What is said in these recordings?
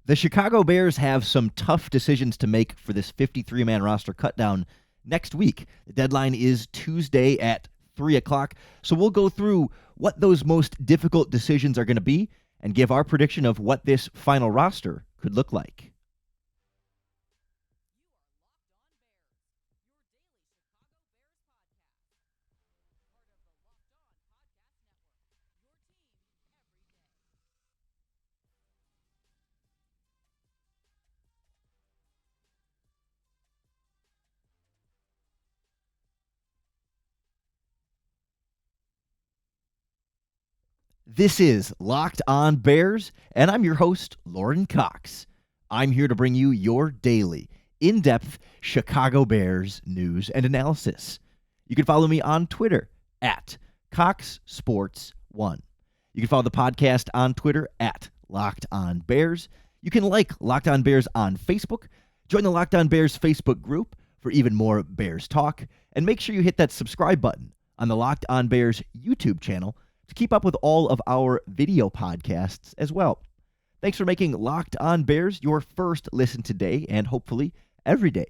The Chicago Bears have some tough decisions to make for this 53-man roster cutdown next week. The deadline is Tuesday at 3 o'clock, so we'll go through what those most difficult decisions are going to be and give our prediction of what this final roster could look like. This is Locked On Bears, and I'm your host, Lorin Cox. I'm here to bring you your daily, in-depth Chicago Bears news and analysis. You can follow me on Twitter at CoxSports1. You can follow the podcast on Twitter at Locked On Bears. You can like Locked On Bears on Facebook. Join the Locked On Bears Facebook group for even more Bears talk. And make sure you hit that subscribe button on the Locked On Bears YouTube channel to keep up with all of our video podcasts as well. Thanks for making Locked On Bears your first listen today and hopefully every day.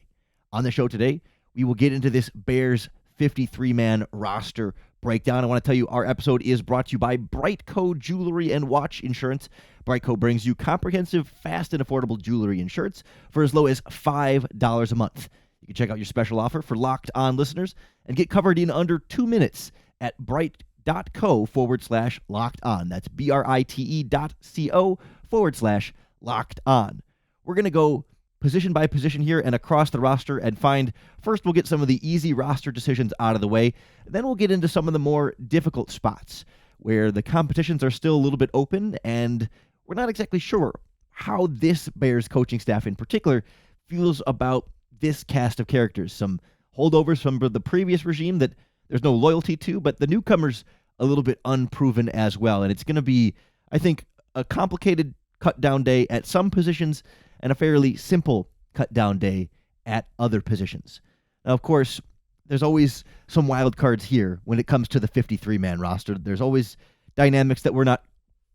On the show today, we will get into this Bears 53-man roster breakdown. I want to tell you our episode is brought to you by BriteCo Jewelry and Watch Insurance. BriteCo brings you comprehensive, fast, and affordable jewelry insurance for as low as $5 a month. You can check out your special offer for Locked On listeners and get covered in under 2 minutes at brite.co/locked on. That's BRITE.co/locked on. We're going to go position by position here and across the roster and first we'll get some of the easy roster decisions out of the way. Then we'll get into some of the more difficult spots where the competitions are still a little bit open and we're not exactly sure how this Bears coaching staff in particular feels about this cast of characters. Some holdovers from the previous regime that there's no loyalty to, but the newcomers a little bit unproven as well. And it's going to be, I think, a complicated cut down day at some positions and a fairly simple cut down day at other positions. Now, of course, there's always some wild cards here when it comes to the 53-man roster. There's always dynamics that we're not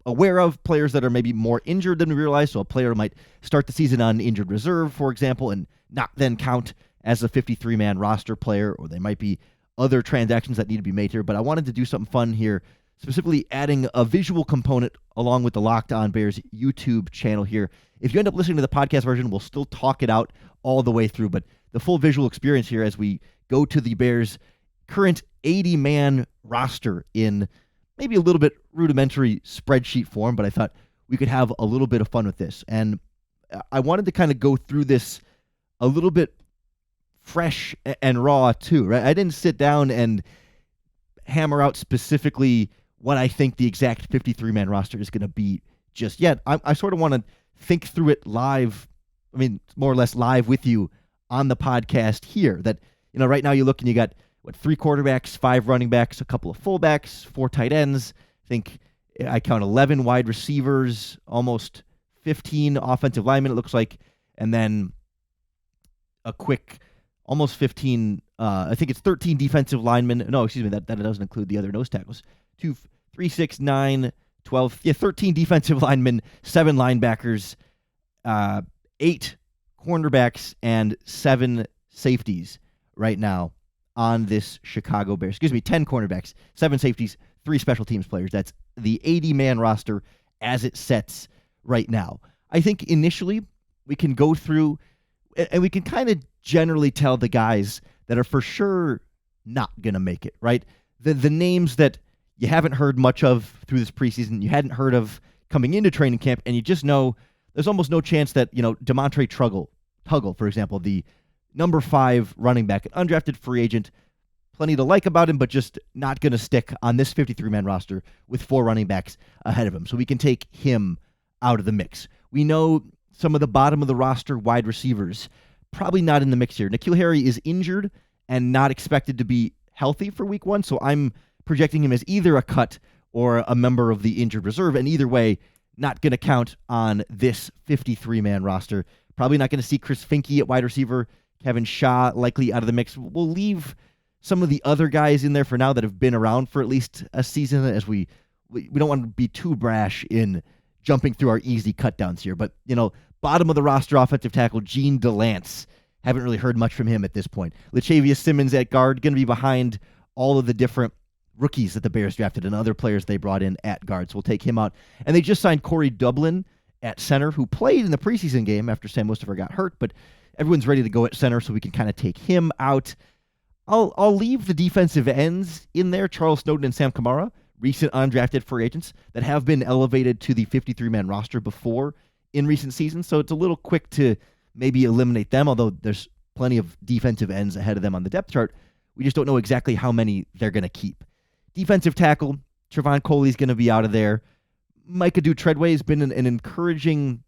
aware of, players that are maybe more injured than we realize. So a player might start the season on injured reserve, for example, and not then count as a 53-man roster player, or they might be other transactions that need to be made here. But I wanted to do something fun here, specifically adding a visual component along with the Locked On Bears YouTube channel here. If you end up listening to the podcast version, we'll still talk it out all the way through, but the full visual experience here as we go to the Bears' current 80-man roster in maybe a little bit rudimentary spreadsheet form, but I thought we could have a little bit of fun with this. And I wanted to kind of go through this a little bit fresh and raw too, right? I didn't sit down and hammer out specifically what I think the exact 53-man roster is going to be just yet. I sort of want to think through it live, more or less live with you on the podcast here. That, right now you look and you got, 3 quarterbacks, 5 running backs, a couple of fullbacks, 4 tight ends. I think I count 11 wide receivers, almost 15 offensive linemen, it looks like, and then a quick almost 15, I think it's 13 defensive linemen. No, excuse me, that doesn't include the other nose tackles. 2, 3, 6, 9, 12, 13 defensive linemen, 7 linebackers, 8 cornerbacks, and 7 safeties right now on this Chicago Bears. 10 cornerbacks, 7 safeties, 3 special teams players. That's the 80-man roster as it sets right now. I think initially we can go through and we can kind of generally tell the guys that are for sure not going to make it, right? The names that you haven't heard much of through this preseason, you hadn't heard of coming into training camp, and you just know there's almost no chance that, Demontre Tuggle, for example, the number 5 running back, an undrafted free agent, plenty to like about him, but just not going to stick on this 53-man roster with 4 running backs ahead of him. So we can take him out of the mix. We know some of the bottom of the roster wide receivers, probably not in the mix here. N'Keal Harry is injured and not expected to be healthy for week 1, so I'm projecting him as either a cut or a member of the injured reserve, and either way, not going to count on this 53-man roster. Probably not going to see Chris Finke at wide receiver, Kevin Shaw likely out of the mix. We'll leave some of the other guys in there for now that have been around for at least a season, as we don't want to be too brash in jumping through our easy cut downs here. But, Bottom of the roster offensive tackle, Gene DeLance. Haven't really heard much from him at this point. Latavius Simmons at guard, going to be behind all of the different rookies that the Bears drafted and other players they brought in at guard. So we'll take him out. And they just signed Corey Dublin at center, who played in the preseason game after Sam Mustipher got hurt, but everyone's ready to go at center, so we can kind of take him out. I'll leave the defensive ends in there, Charles Snowden and Sam Kamara, recent undrafted free agents that have been elevated to the 53-man roster before in recent seasons, so it's a little quick to maybe eliminate them, although there's plenty of defensive ends ahead of them on the depth chart. We just don't know exactly how many they're going to keep. Defensive tackle, Trevon Coley's going to be out of there. Micah Treadway has been an encouraging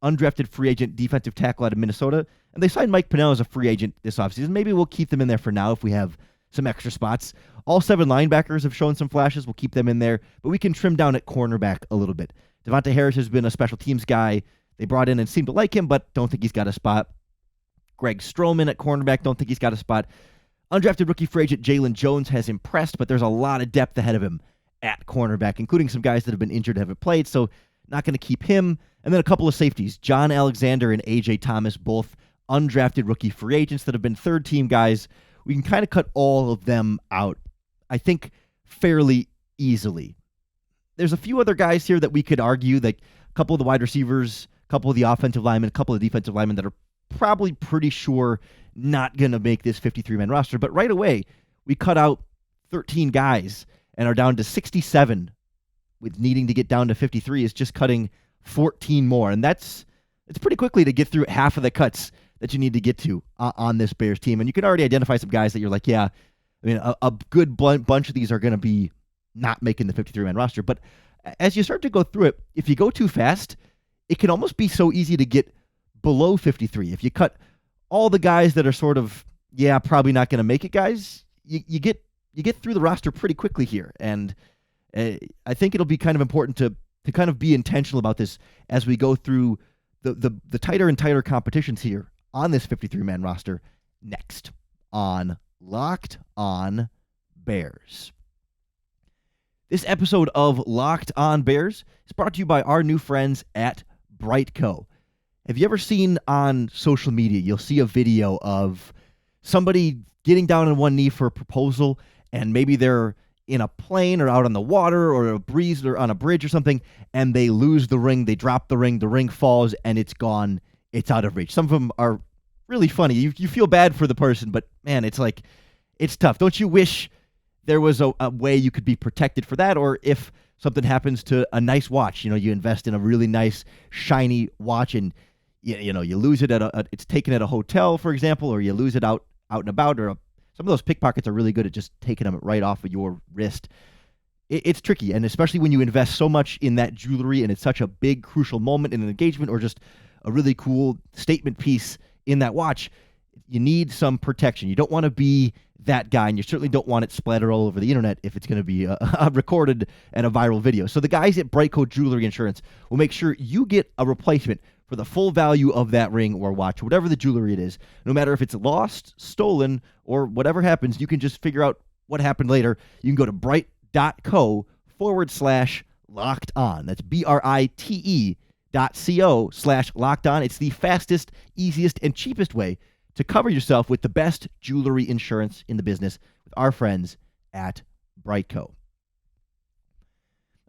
undrafted free agent defensive tackle out of Minnesota, and they signed Mike Pennell as a free agent this offseason. Maybe we'll keep them in there for now if we have some extra spots. All 7 linebackers have shown some flashes. We'll keep them in there, but we can trim down at cornerback a little bit. Devontae Harris has been a special teams guy. They brought in and seemed to like him, but don't think he's got a spot. Greg Stroman at cornerback, don't think he's got a spot. Undrafted rookie free agent Jalen Jones has impressed, but there's a lot of depth ahead of him at cornerback, including some guys that have been injured and haven't played, so not going to keep him. And then a couple of safeties, John Alexander and A.J. Thomas, both undrafted rookie free agents that have been third-team guys. We can kind of cut all of them out, I think, fairly easily. There's a few other guys here that we could argue, like a couple of the wide receivers, a couple of the offensive linemen, a couple of the defensive linemen that are probably pretty sure not going to make this 53-man roster. But right away, we cut out 13 guys and are down to 67, with needing to get down to 53 is just cutting 14 more. And it's pretty quickly to get through half of the cuts that you need to get to on this Bears team. And you can already identify some guys that you're like, yeah, I mean, a good bunch of these are going to be not making the 53-man roster. But as you start to go through it, if you go too fast, it can almost be so easy to get below 53. If you cut all the guys that are sort of, yeah, probably not going to make it guys, you get through the roster pretty quickly here. And I think it'll be kind of important to kind of be intentional about this as we go through the tighter and tighter competitions here on this 53-man roster next on Locked On Bears. This episode of Locked On Bears is brought to you by our new friends at BriteCo. Have you ever seen on social media, you'll see a video of somebody getting down on one knee for a proposal, and maybe they're in a plane or out on the water or a breeze or on a bridge or something, and they lose the ring, they drop the ring falls, and it's gone, it's out of reach. Some of them are really funny. You feel bad for the person, but man, it's like, it's tough. Don't you wish there was a way you could be protected for that? Or if something happens to a nice watch, you invest in a really nice, shiny watch, and you lose it it's taken at a hotel, for example, or you lose it out and about, or some of those pickpockets are really good at just taking them right off of your wrist. It's tricky, and especially when you invest so much in that jewelry and it's such a big, crucial moment in an engagement or just a really cool statement piece in that watch, you need some protection. You don't want to be that guy, and you certainly don't want it splattered all over the internet if it's going to be a recorded and a viral video. So the guys at BriteCo Jewelry Insurance will make sure you get a replacement for the full value of that ring or watch, whatever the jewelry it is. No matter if it's lost, stolen, or whatever happens, you can just figure out what happened later. You can go to brite.co/locked on. That's BRITE.co/locked on. It's the fastest, easiest, and cheapest way to cover yourself with the best jewelry insurance in the business with our friends at BriteCo.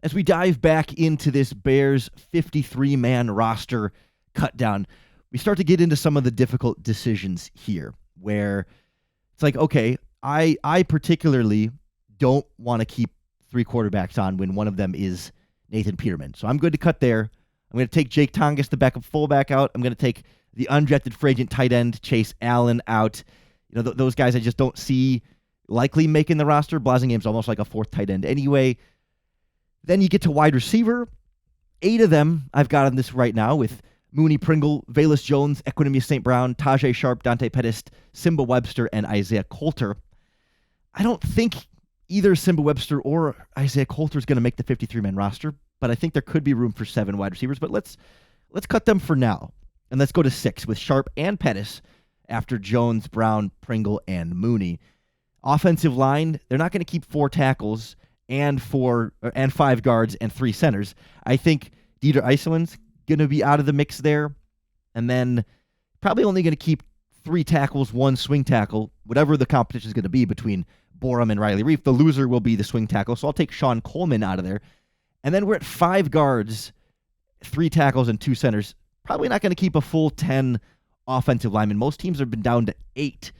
As we dive back into this Bears 53-man roster cutdown, we start to get into some of the difficult decisions here, where it's like, okay, I particularly don't want to keep 3 quarterbacks on when one of them is Nathan Peterman. So I'm good to cut there. I'm going to take Jake Tongas, the backup fullback, out. I'm going to take the undrafted free agent tight end Chase Allen out. Those guys I just don't see likely making the roster. Blasingham's almost like a 4th tight end anyway. Then you get to wide receiver. 8 of them I've got on this right now with Mooney Pringle, Velus Jones, Equinemius St. Brown, Tajay Sharp, Dante Pettis, Simba Webster, and Isaiah Coulter. I don't think either Simba Webster or Isaiah Coulter is going to make the 53-man roster, but I think there could be room for 7 wide receivers. But let's cut them for now, and let's go to 6 with Sharp and Pettis after Jones, Brown, Pringle, and Mooney. Offensive line, they're not going to keep 4 tackles and 5 guards and 3 centers. I think Dieter Iselin's going to be out of the mix there. And then probably only going to keep 3 tackles, 1 swing tackle, whatever the competition is going to be between Borum and Riley Reef. The loser will be the swing tackle, so I'll take Sean Coleman out of there. And then we're at 5 guards, 3 tackles, and 2 centers. Probably not going to keep a full 10 offensive linemen. Most teams have been down to 8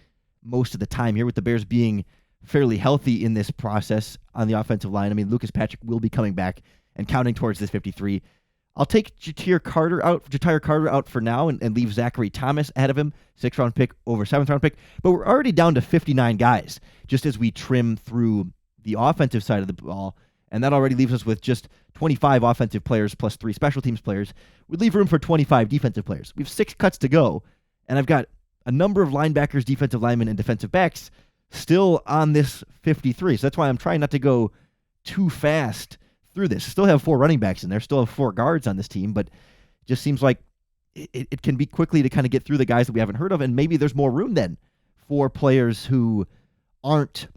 most of the time here, with the Bears being fairly healthy in this process on the offensive line. I mean, Lucas Patrick will be coming back and counting towards this 53. I'll take Ja'Tyre Carter out for now and leave Zachary Thomas ahead of him, 6th-round pick over 7th-round pick. But we're already down to 59 guys just as we trim through the offensive side of the ball, and that already leaves us with just 25 offensive players plus 3 special teams players. We'd leave room for 25 defensive players. We have 6 cuts to go, and I've got a number of linebackers, defensive linemen, and defensive backs still on this 53. So that's why I'm trying not to go too fast through this. Still have 4 running backs in there, still have 4 guards on this team, but it just seems like it can be quickly to kind of get through the guys that we haven't heard of, and maybe there's more room then for players who aren't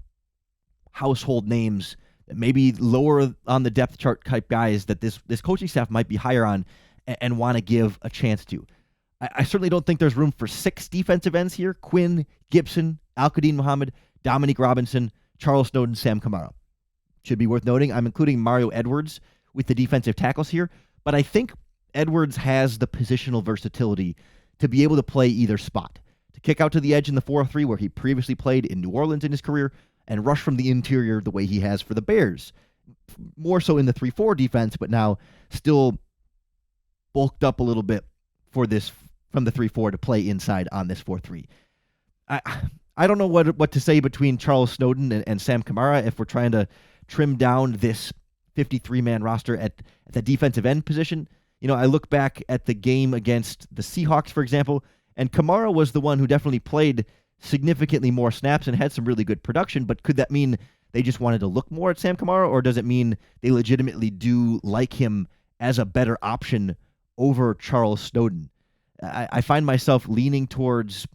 household names, maybe lower on the depth chart type guys that this coaching staff might be higher on and want to give a chance to. I certainly don't think there's room for 6 defensive ends here. Quinn, Gibson, Al-Qadim Muhammad, Dominique Robinson, Charles Snowden, Sam Kamara. Should be worth noting, I'm including Mario Edwards with the defensive tackles here, but I think Edwards has the positional versatility to be able to play either spot, to kick out to the edge in the 4-3 where he previously played in New Orleans in his career, and rush from the interior the way he has for the Bears. More so in the 3-4 defense, but now still bulked up a little bit for this from the 3-4 to play inside on this 4-3. I don't know what to say between Charles Snowden and Sam Kamara if we're trying to trim down this 53-man roster at the defensive end position. You know, I look back at the game against the Seahawks, for example, and Kamara was the one who definitely played significantly more snaps and had some really good production, but could that mean they just wanted to look more at Sam Kamara, or does it mean they legitimately do like him as a better option over Charles Snowden? I find myself leaning towards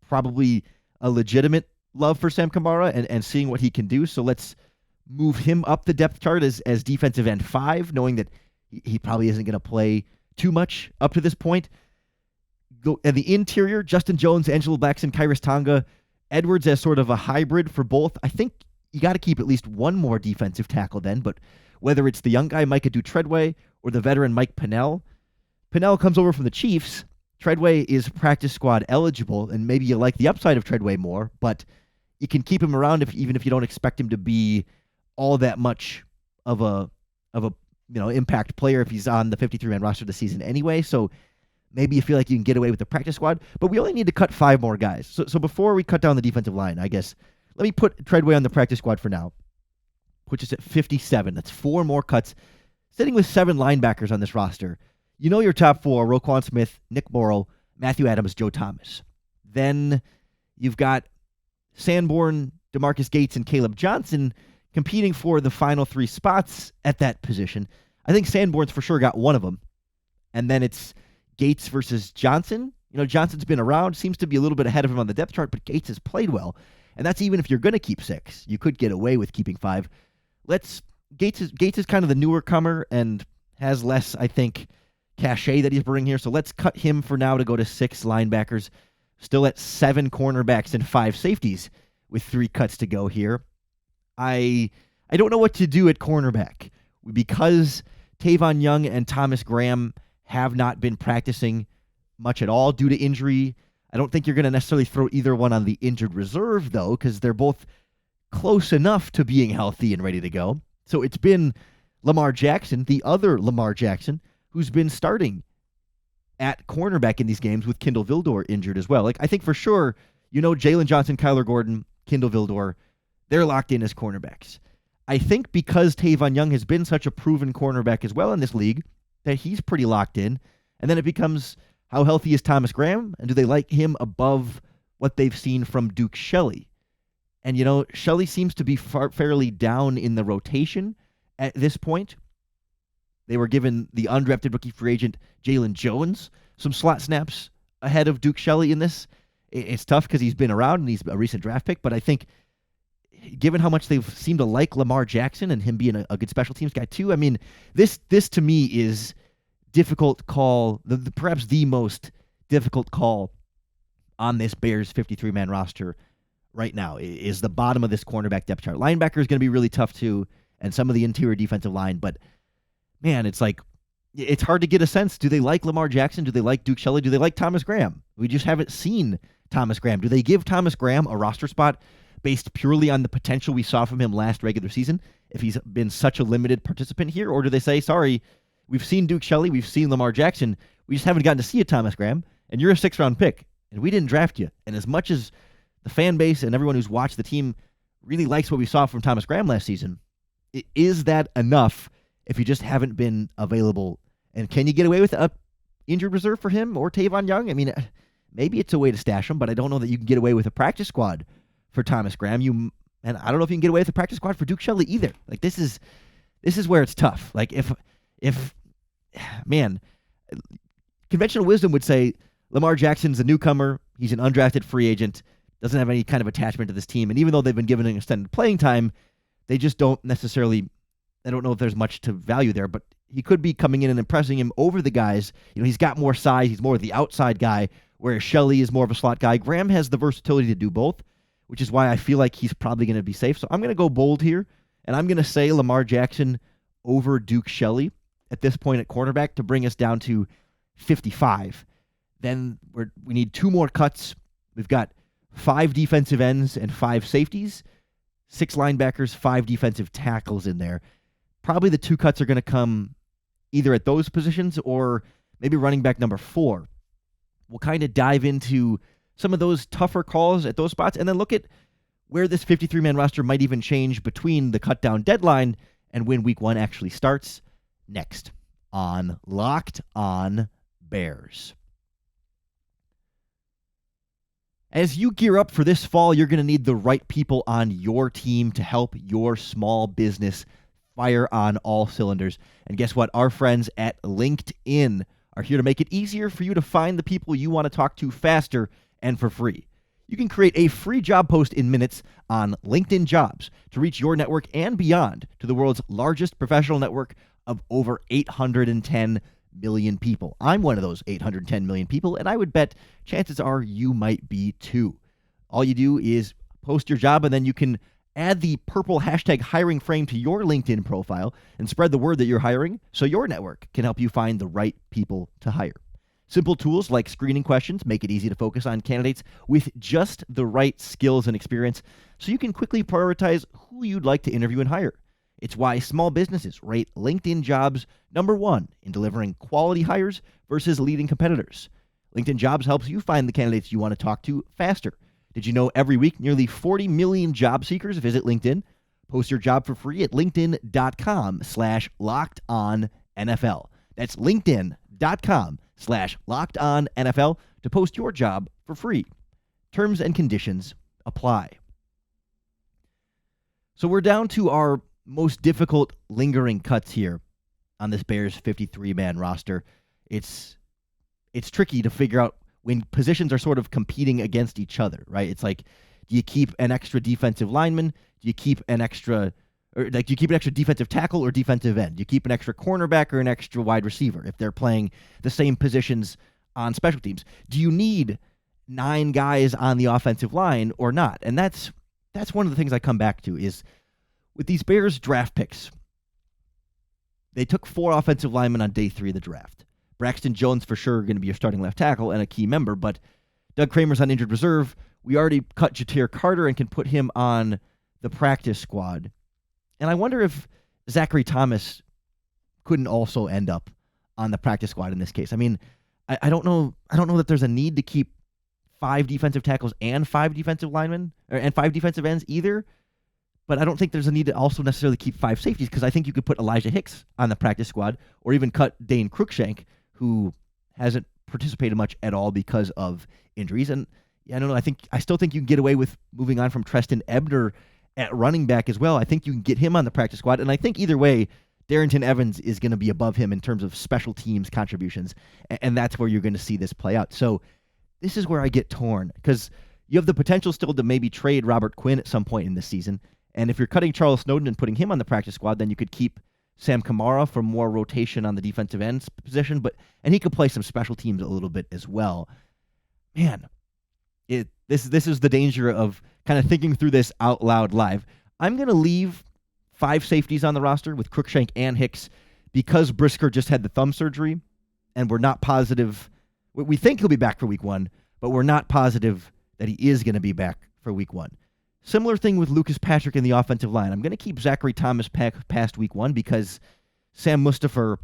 probably a legitimate love for Sam Kamara and seeing what he can do. So let's move him up the depth chart as defensive end 5, knowing that he probably isn't going to play too much up to this point. Go at the interior, Justin Jones, Angelo Blackson, Kyrus Tonga, Edwards as sort of a hybrid for both. I think you got to keep at least one more defensive tackle then, but whether it's the young guy Micah Treadway or the veteran Mike Pennell comes over from the Chiefs. Treadway is practice squad eligible, and maybe you like the upside of Treadway more, but you can keep him around even if you don't expect him to be all that much of a impact player if he's on the 53-man roster this season anyway. So maybe you feel like you can get away with the practice squad, but we only need to cut 5 more guys. So before we cut down the defensive line, I guess, let me put Treadway on the practice squad for now, which is at 57. That's 4 more cuts, sitting with 7 linebackers on this roster. You know your top 4, Roquan Smith, Nick Morrow, Matthew Adams, Joe Thomas. Then you've got Sanborn, DeMarcus Gates, and Caleb Johnson competing for the final 3 spots at that position. I think Sanborn's for sure got one of them. And then it's Gates versus Johnson. You know, Johnson's been around, seems to be a little bit ahead of him on the depth chart, but Gates has played well. And that's even if you're going to keep 6. You could get away with keeping 5. Gates is kind of the newer comer and has less, I think, cachet that he's bringing here. So let's cut him for now to go to 6 linebackers. Still at 7 cornerbacks and 5 safeties with 3 cuts to go here. I don't know what to do at cornerback because Tavon Young and Thomas Graham have not been practicing much at all due to injury. I don't think you're going to necessarily throw either one on the injured reserve, though, because they're both close enough to being healthy and ready to go. So it's been Lamar Jackson, the other Lamar Jackson, who's been starting at cornerback in these games with Kindle Vildor injured as well. Like, I think for sure, Jalen Johnson, Kyler Gordon, Kindle Vildor, they're locked in as cornerbacks. I think because Tavon Young has been such a proven cornerback as well in this league, that he's pretty locked in. And then it becomes, how healthy is Thomas Graham? And do they like him above what they've seen from Duke Shelley? And, Shelley seems to be fairly down in the rotation at this point. They were given the undrafted rookie free agent Jalen Jones some slot snaps ahead of Duke Shelley in this. It's tough because he's been around and he's a recent draft pick, but I think given how much they've seemed to like Lamar Jackson and him being a good special teams guy too, I mean, this to me is difficult call, perhaps the most difficult call on this Bears 53-man roster right now is the bottom of this cornerback depth chart. Linebacker is going to be really tough too, and some of the interior defensive line, but man, it's hard to get a sense. Do they like Lamar Jackson? Do they like Duke Shelley? Do they like Thomas Graham? We just haven't seen Thomas Graham. Do they give Thomas Graham a roster spot based purely on the potential we saw from him last regular season, if he's been such a limited participant here? Or do they say, sorry, we've seen Duke Shelley, we've seen Lamar Jackson, we just haven't gotten to see a Thomas Graham, and you're a 6th-round pick, and we didn't draft you. And as much as the fan base and everyone who's watched the team really likes what we saw from Thomas Graham last season, is that enough if you just haven't been available? And can you get away with a injured reserve for him or Tavon Young? I mean, maybe it's a way to stash him, but I don't know that you can get away with a practice squad for Thomas Graham. And I don't know if you can get away with a practice squad for Duke Shelley either. Like, this is where it's tough. Like, if man, conventional wisdom would say Lamar Jackson's a newcomer, he's an undrafted free agent, doesn't have any kind of attachment to this team, and even though they've been given an extended playing time, they just don't necessarily, I don't know if there's much to value there, but he could be coming in and impressing him over the guys. You know, he's got more size, he's more of the outside guy, whereas Shelley is more of a slot guy. Graham has the versatility to do both, which is why I feel like he's probably going to be safe. So I'm going to go bold here, and I'm going to say Lamar Jackson over Duke Shelley at this point at cornerback to bring us down to 55. Then we need 2 more cuts. We've got 5 defensive ends and 5 safeties, 6 linebackers, 5 defensive tackles in there. Probably the 2 cuts are going to come either at those positions or maybe running back number 4. We'll kind of dive into some of those tougher calls at those spots and then look at where this 53-man roster might even change between the cut-down deadline and when week 1 actually starts next on Locked On Bears. As you gear up for this fall, you're going to need the right people on your team to help your small business fire on all cylinders. And guess what? Our friends at LinkedIn are here to make it easier for you to find the people you want to talk to faster and for free. You can create a free job post in minutes on LinkedIn Jobs to reach your network and beyond to the world's largest professional network of over 810 million people. I'm one of those 810 million people, and I would bet chances are you might be too. All you do is post your job, and then you can add the purple hashtag hiring frame to your LinkedIn profile and spread the word that you're hiring so your network can help you find the right people to hire. Simple tools like screening questions make it easy to focus on candidates with just the right skills and experience so you can quickly prioritize who you'd like to interview and hire. It's why small businesses rate LinkedIn Jobs number 1 in delivering quality hires versus leading competitors. LinkedIn Jobs helps you find the candidates you want to talk to faster. Did you know every week nearly 40 million job seekers visit LinkedIn? Post your job for free at linkedin.com/lockedonnfl. That's linkedin.com/lockedonnfl to post your job for free. Terms and conditions apply. So we're down to our most difficult lingering cuts here on this Bears 53-man roster. It's tricky to figure out when positions are sort of competing against each other, right? It's like, do you keep an extra defensive lineman? Do you keep an extra defensive tackle or defensive end? Do you keep an extra cornerback or an extra wide receiver if they're playing the same positions on special teams? Do you need 9 guys on the offensive line or not? And that's one of the things I come back to is with these Bears draft picks, they took 4 offensive linemen on day 3 of the draft. Braxton Jones for sure going to be your starting left tackle and a key member, but Doug Kramer's on injured reserve. We already cut Jatir Carter and can put him on the practice squad. And I wonder if Zachary Thomas couldn't also end up on the practice squad in this case. I mean, I don't know that there's a need to keep 5 defensive tackles and 5 defensive linemen and 5 defensive ends either. But I don't think there's a need to also necessarily keep 5 safeties because I think you could put Elijah Hicks on the practice squad or even cut Dane Cruikshank, who hasn't participated much at all because of injuries. And I don't know. I still think you can get away with moving on from Treston Ebner at running back as well. I think you can get him on the practice squad. And I think either way, Darrington Evans is going to be above him in terms of special teams contributions. And that's where you're going to see this play out. So this is where I get torn because you have the potential still to maybe trade Robert Quinn at some point in this season. And if you're cutting Charles Snowden and putting him on the practice squad, then you could keep Sam Kamara for more rotation on the defensive end position, and he could play some special teams a little bit as well. Man, this is the danger of kind of thinking through this out loud live. I'm going to leave 5 safeties on the roster with Cruikshank and Hicks because Brisker just had the thumb surgery, and we're not positive. We think he'll be back for week 1, but we're not positive that he is going to be back for week 1. Similar thing with Lucas Patrick in the offensive line. I'm going to keep Zachary Thomas past week 1 because Sam Mustipher,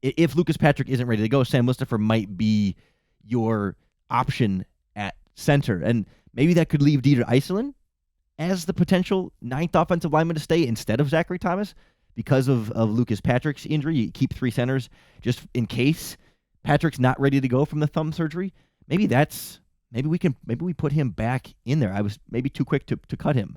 if Lucas Patrick isn't ready to go, Sam Mustipher might be your option at center. And maybe that could leave Dieter Iserlin as the potential 9th offensive lineman to stay instead of Zachary Thomas because of Lucas Patrick's injury. You keep 3 centers just in case Patrick's not ready to go from the thumb surgery. Maybe we put him back in there. I was maybe too quick to cut him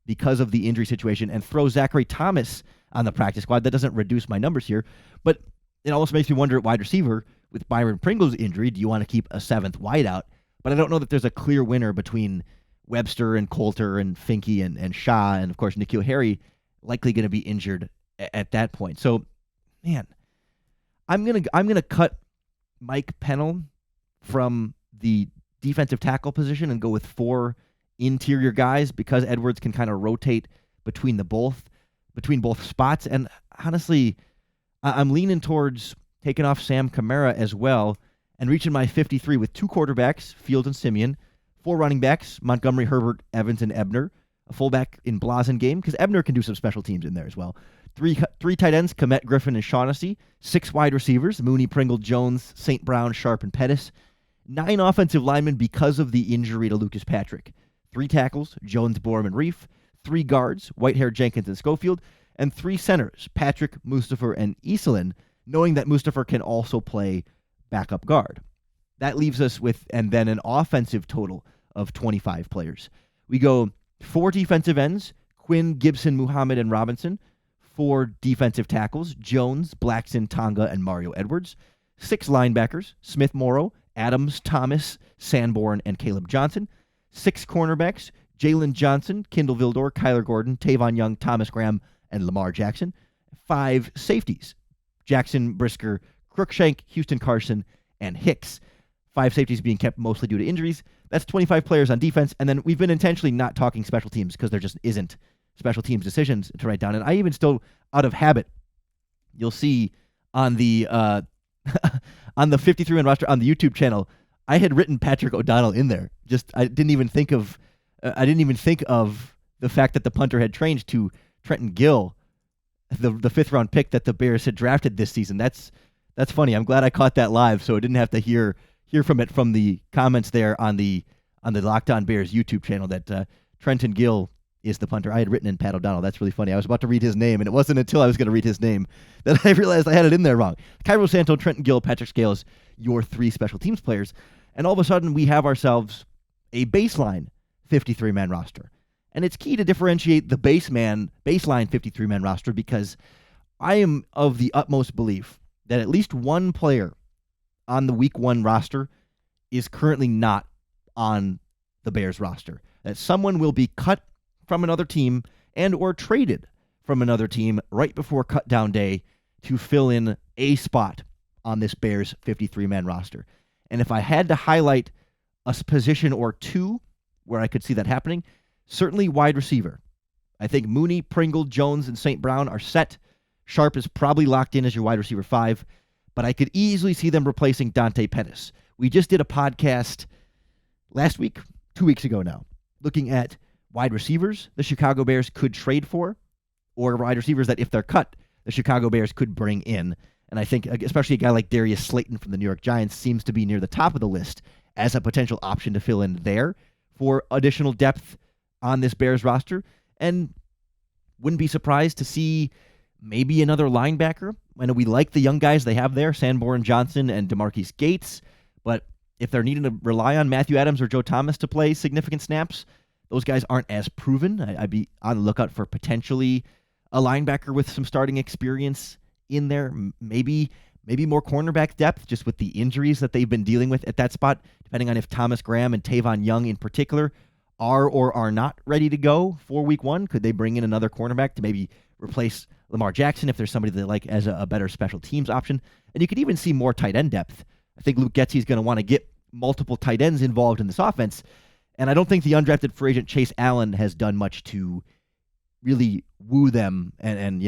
because of the injury situation and throw Zachary Thomas on the practice squad. That doesn't reduce my numbers here, but it almost makes me wonder at wide receiver with Byron Pringle's injury, do you want to keep a 7th wideout? But I don't know that there's a clear winner between Webster and Coulter and Finke and Shaw, and of course N'Keal Harry likely going to be injured at that point. So, man, I'm gonna cut Mike Pennell from the defensive tackle position and go with 4 interior guys because Edwards can kind of rotate between both spots. And honestly, I'm leaning towards taking off Sam Kamara as well and reaching my 53 with 2 quarterbacks, Fields and Simeon, 4 running backs, Montgomery, Herbert, Evans, and Ebner, a fullback in Blasingame, because Ebner can do some special teams in there as well. 3 tight ends, Komet, Griffin, and Shaughnessy. 6 wide receivers, Mooney, Pringle, Jones, St. Brown, Sharp, and Pettis. 9 offensive linemen because of the injury to Lucas Patrick. 3 tackles, Jones, Borum, and Reif. 3 guards, Whitehair, Jenkins, and Schofield. And 3 centers, Patrick, Mustipher, and Iselin, knowing that Mustipher can also play backup guard. That leaves us with, and then an offensive total of 25 players. We go 4 defensive ends, Quinn, Gibson, Muhammad, and Robinson. 4 defensive tackles, Jones, Blackson, Tonga, and Mario Edwards. 6 linebackers, Smith, Morrow, Adams, Thomas, Sanborn, and Caleb Johnson. 6 cornerbacks, Jalen Johnson, Kindle Vildor, Kyler Gordon, Tavon Young, Thomas Graham, and Lamar Jackson. 5 safeties, Jackson, Brisker, Cruikshank, Houston Carson, and Hicks. 5 safeties being kept mostly due to injuries. That's 25 players on defense, and then we've been intentionally not talking special teams because there just isn't special teams decisions to write down. And I even still, out of habit, you'll see on the on the 53-man roster on the YouTube channel, I had written Patrick O'Donnell in there. I didn't even think of the fact that the punter had changed to Trenton Gill, the 5th round pick that the Bears had drafted this season. That's funny. I'm glad I caught that live, so I didn't have to hear from it from the comments there on the Locked On Bears YouTube channel that Trenton Gill is the punter. I had written in Pat O'Donnell. That's really funny. I was about to read his name, and it wasn't until I was going to read his name that I realized I had it in there wrong. Cairo Santo, Trenton Gill, Patrick Scales, your 3 special teams players. And all of a sudden, we have ourselves a baseline 53-man roster. And it's key to differentiate the baseline 53-man roster because I am of the utmost belief that at least one player on the week 1 roster is currently not on the Bears roster. That someone will be cut from another team and or traded from another team right before cutdown day to fill in a spot on this Bears 53-man roster. And if I had to highlight a position or 2 where I could see that happening, certainly wide receiver. I think Mooney, Pringle, Jones, and St. Brown are set. Sharp is probably locked in as your wide receiver 5, but I could easily see them replacing Dante Pettis. We just did a podcast last week, 2 weeks ago now, looking at wide receivers the Chicago Bears could trade for, or wide receivers that if they're cut, the Chicago Bears could bring in. And I think especially a guy like Darius Slayton from the New York Giants seems to be near the top of the list as a potential option to fill in there for additional depth on this Bears roster. And wouldn't be surprised to see maybe another linebacker. I know we like the young guys they have there, Sanborn Johnson and DeMarquise Gates, but if they're needing to rely on Matthew Adams or Joe Thomas to play significant snaps, those guys aren't as proven. I'd be on the lookout for potentially a linebacker with some starting experience in there. Maybe more cornerback depth just with the injuries that they've been dealing with at that spot, depending on if Thomas Graham and Tavon Young in particular are or are not ready to go for week one. Could they bring in another cornerback to maybe replace Lamar Jackson if there's somebody they like as a better special teams option? And you could even see more tight end depth. I think Luke Getsy is going to want to get multiple tight ends involved in this offense. And I don't think the undrafted free agent Chase Allen has done much to really woo them and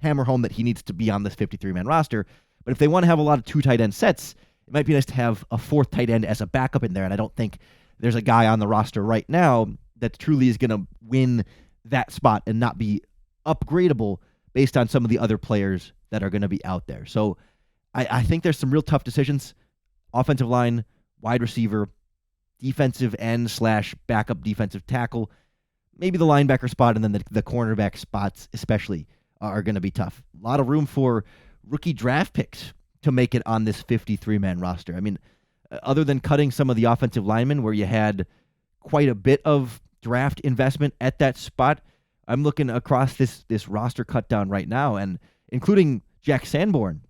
hammer home that he needs to be on this 53-man roster. But if they want to have a lot of 2 tight end sets, it might be nice to have a 4th tight end as a backup in there. And I don't think there's a guy on the roster right now that truly is going to win that spot and not be upgradable based on some of the other players that are going to be out there. So I think there's some real tough decisions. Offensive line, wide receiver, defensive end / backup defensive tackle, maybe the linebacker spot, and then the cornerback spots especially are going to be tough. A lot of room for rookie draft picks to make it on this 53-man roster. I mean, other than cutting some of the offensive linemen where you had quite a bit of draft investment at that spot, I'm looking across this roster cut down right now, and including Jack Sanborn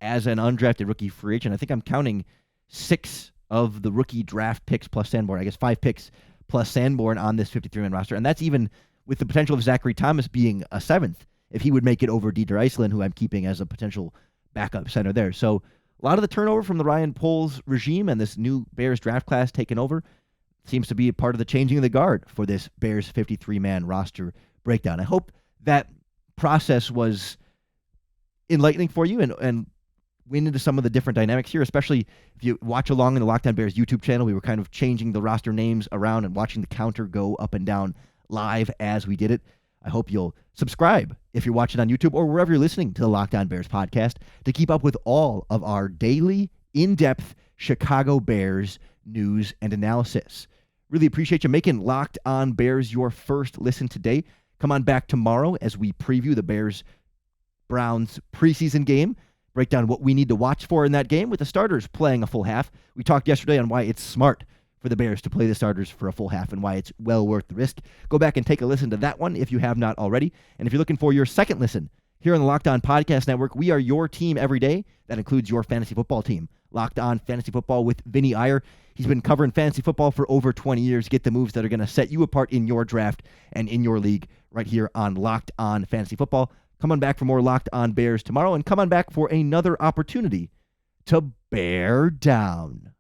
as an undrafted rookie free agent. I think I'm counting 6 of the rookie draft picks plus Sanborn. I guess 5 picks plus Sanborn on this 53-man roster, and that's even with the potential of Zachary Thomas being a 7th if he would make it over Dieter Eisland, who I'm keeping as a potential backup center there. So a lot of the turnover from the Ryan Poles regime and this new Bears draft class taking over seems to be a part of the changing of the guard for this Bears 53-man roster breakdown. I hope that process was enlightening for you and went into some of the different dynamics here, especially if you watch along in the Locked On Bears YouTube channel. We were kind of changing the roster names around and watching the counter go up and down live as we did it. I hope you'll subscribe if you're watching on YouTube or wherever you're listening to the Locked On Bears podcast to keep up with all of our daily, in-depth Chicago Bears news and analysis. Really appreciate you making Locked On Bears your first listen today. Come on back tomorrow as we preview the Bears-Browns preseason game, break down what we need to watch for in that game with the starters playing a full half. We talked yesterday on why it's smart for the Bears to play the starters for a full half and why it's well worth the risk. Go back and take a listen to that one if you have not already. And if you're looking for your second listen here on the Locked On Podcast Network, we are your team every day. That includes your fantasy football team. Locked On Fantasy Football with Vinny Iyer. He's been covering fantasy football for over 20 years. Get the moves that are going to set you apart in your draft and in your league right here on Locked On Fantasy Football. Come on back for more Locked On Bears tomorrow, and come on back for another opportunity to bear down.